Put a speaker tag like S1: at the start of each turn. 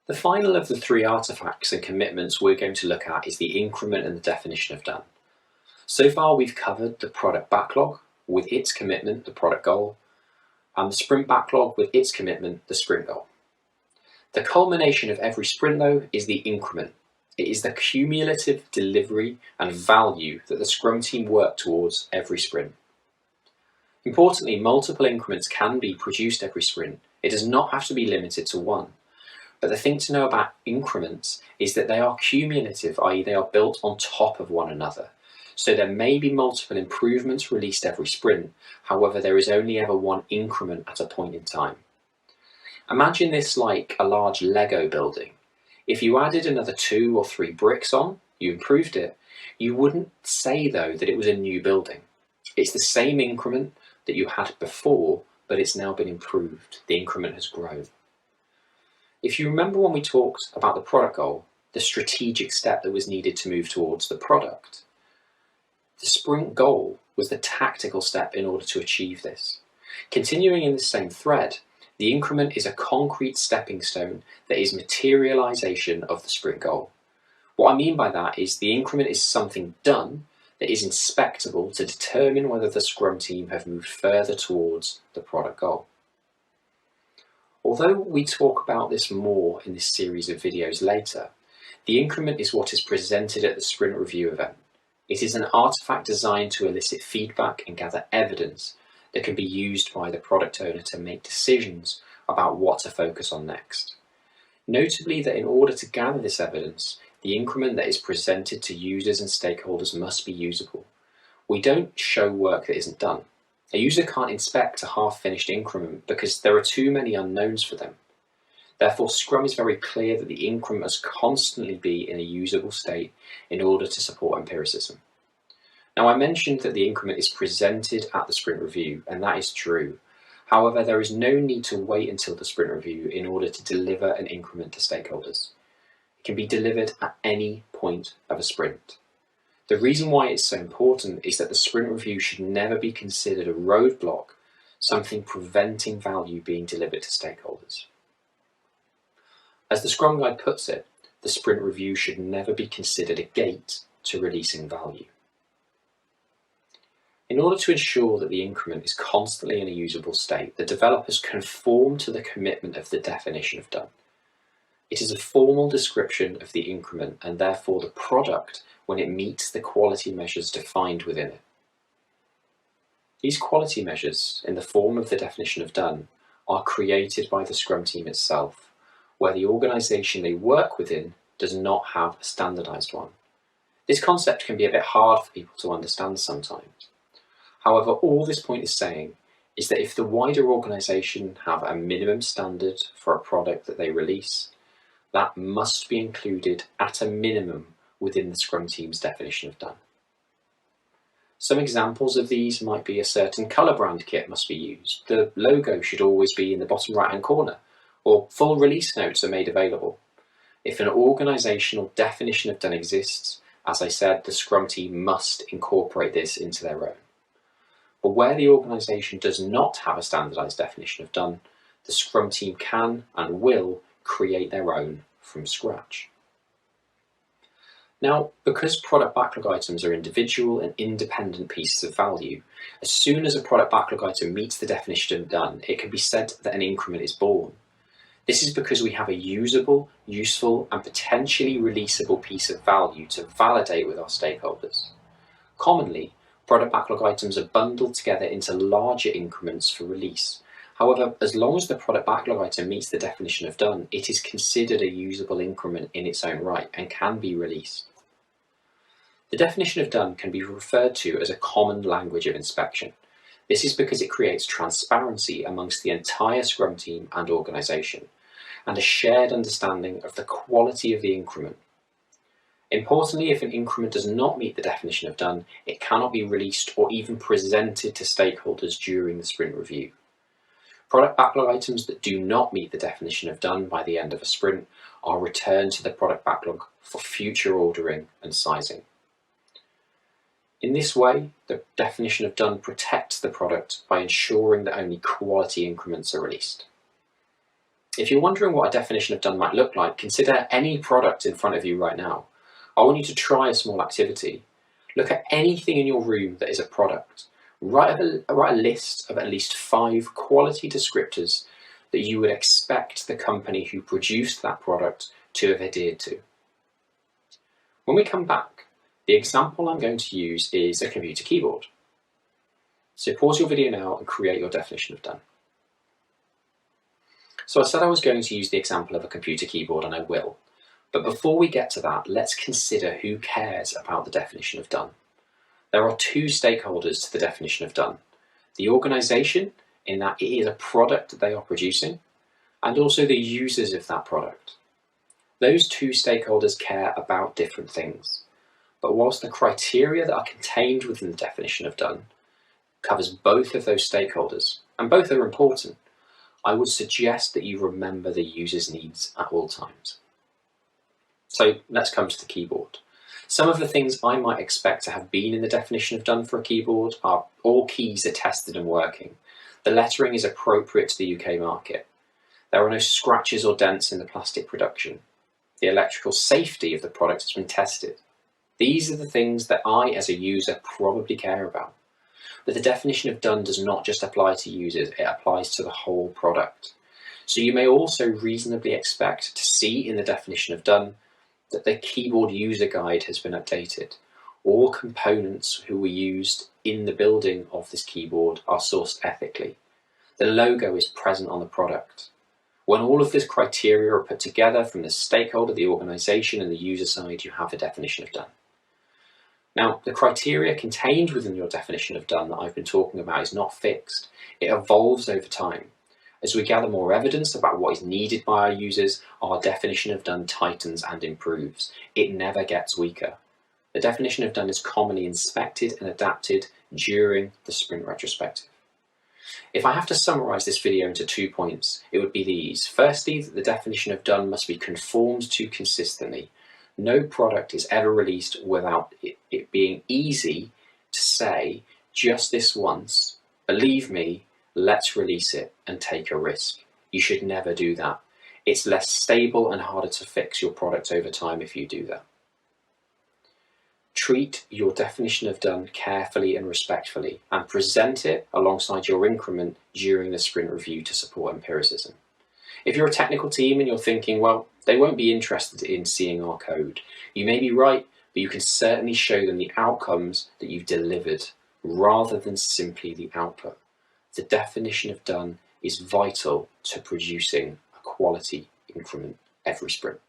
S1: The final of the three artifacts and commitments we're going to look at is the increment and the definition of done. So far we've covered the product backlog with its commitment, the product goal, and the sprint backlog with its commitment, the sprint goal. The culmination of every sprint though is the increment. It is the cumulative delivery and value that the Scrum team work towards every sprint. Importantly, multiple increments can be produced every sprint. It does not have to be limited to one. But the thing to know about increments is that they are cumulative, i.e. they are built on top of one another. So there may be multiple improvements released every sprint, however there is only ever one increment at a point in time. Imagine this like a large Lego building. If you added another 2 or 3 bricks on, you improved it, you wouldn't say though that it was a new building. It's the same increment that you had before, but it's now been improved. The increment has grown. If you remember when we talked about the product goal, the strategic step that was needed to move towards the product, the sprint goal was the tactical step in order to achieve this. Continuing in the same thread, the increment is a concrete stepping stone that is materialization of the sprint goal. What I mean by that is the increment is something done that is inspectable to determine whether the Scrum team have moved further towards the product goal. Although we talk about this more in this series of videos later, the increment is what is presented at the sprint review event. It is an artifact designed to elicit feedback and gather evidence that can be used by the product owner to make decisions about what to focus on next. Notably that in order to gather this evidence, the increment that is presented to users and stakeholders must be usable. We don't show work that isn't done. A user can't inspect a half-finished increment because there are too many unknowns for them. Therefore, Scrum is very clear that the increment must constantly be in a usable state in order to support empiricism. Now, I mentioned that the increment is presented at the sprint review, and that is true. However, there is no need to wait until the sprint review in order to deliver an increment to stakeholders. It can be delivered at any point of a sprint. The reason why it's so important is that the sprint review should never be considered a roadblock, something preventing value being delivered to stakeholders. As the Scrum Guide puts it, the sprint review should never be considered a gate to releasing value. In order to ensure that the increment is constantly in a usable state, the developers conform to the commitment of the definition of done. It is a formal description of the increment and therefore the product when it meets the quality measures defined within it. These quality measures, in the form of the definition of done, are created by the Scrum team itself, where the organisation they work within does not have a standardised one. This concept can be a bit hard for people to understand sometimes. However, all this point is saying is that if the wider organisation have a minimum standard for a product that they release, that must be included at a minimum within the Scrum team's definition of done. Some examples of these might be a certain colour brand kit must be used, the logo should always be in the bottom right hand corner, or full release notes are made available. If an organisational definition of done exists, as I said, the Scrum team must incorporate this into their own. But where the organisation does not have a standardised definition of done, the Scrum team can and will create their own from scratch. Now, because product backlog items are individual and independent pieces of value, as soon as a product backlog item meets the definition of done, it can be said that an increment is born. This is because we have a usable, useful, and potentially releasable piece of value to validate with our stakeholders. Commonly, product backlog items are bundled together into larger increments for release. However, as long as the product backlog item meets the definition of done, it is considered a usable increment in its own right and can be released. The definition of done can be referred to as a common language of inspection. This is because it creates transparency amongst the entire Scrum team and organisation, and a shared understanding of the quality of the increment. Importantly, if an increment does not meet the definition of done, it cannot be released or even presented to stakeholders during the sprint review. Product backlog items that do not meet the definition of done by the end of a sprint are returned to the product backlog for future ordering and sizing. In this way, the definition of done protects the product by ensuring that only quality increments are released. If you're wondering what a definition of done might look like, consider any product in front of you right now. I want you to try a small activity. Look at anything in your room that is a product. Write a list of at least 5 quality descriptors that you would expect the company who produced that product to have adhered to. When we come back, the example I'm going to use is a computer keyboard. So pause your video now and create your definition of done. So I said I was going to use the example of a computer keyboard, and I will. But before we get to that, let's consider who cares about the definition of done. There are 2 stakeholders to the definition of done. The organisation, in that it is a product that they are producing, and also the users of that product. Those 2 stakeholders care about different things. But whilst the criteria that are contained within the definition of done covers both of those stakeholders, and both are important, I would suggest that you remember the user's needs at all times. So let's come to the keyboard. Some of the things I might expect to have been in the definition of done for a keyboard are all keys are tested and working. The lettering is appropriate to the UK market. There are no scratches or dents in the plastic production. The electrical safety of the product has been tested. These are the things that I, as a user, probably care about. But the definition of done does not just apply to users, it applies to the whole product. So you may also reasonably expect to see in the definition of done that the keyboard user guide has been updated. All components who were used in the building of this keyboard are sourced ethically. The logo is present on the product. When all of this criteria are put together from the stakeholder, the organisation and the user side, you have a definition of done. Now, the criteria contained within your definition of done that I've been talking about is not fixed. It evolves over time. As we gather more evidence about what is needed by our users, our definition of done tightens and improves. It never gets weaker. The definition of done is commonly inspected and adapted during the sprint retrospective. If I have to summarise this video into 2 points, it would be these. Firstly, that the definition of done must be conformed to consistently. No product is ever released without it being easy to say, just this once, believe me, let's release it and take a risk. You should never do that. It's less stable and harder to fix your product over time if you do that. Treat your definition of done carefully and respectfully, and present it alongside your increment during the sprint review to support empiricism. If you're a technical team and you're thinking, well, they won't be interested in seeing our code, you may be right, but you can certainly show them the outcomes that you've delivered rather than simply the output. The definition of done is vital to producing a quality increment every sprint.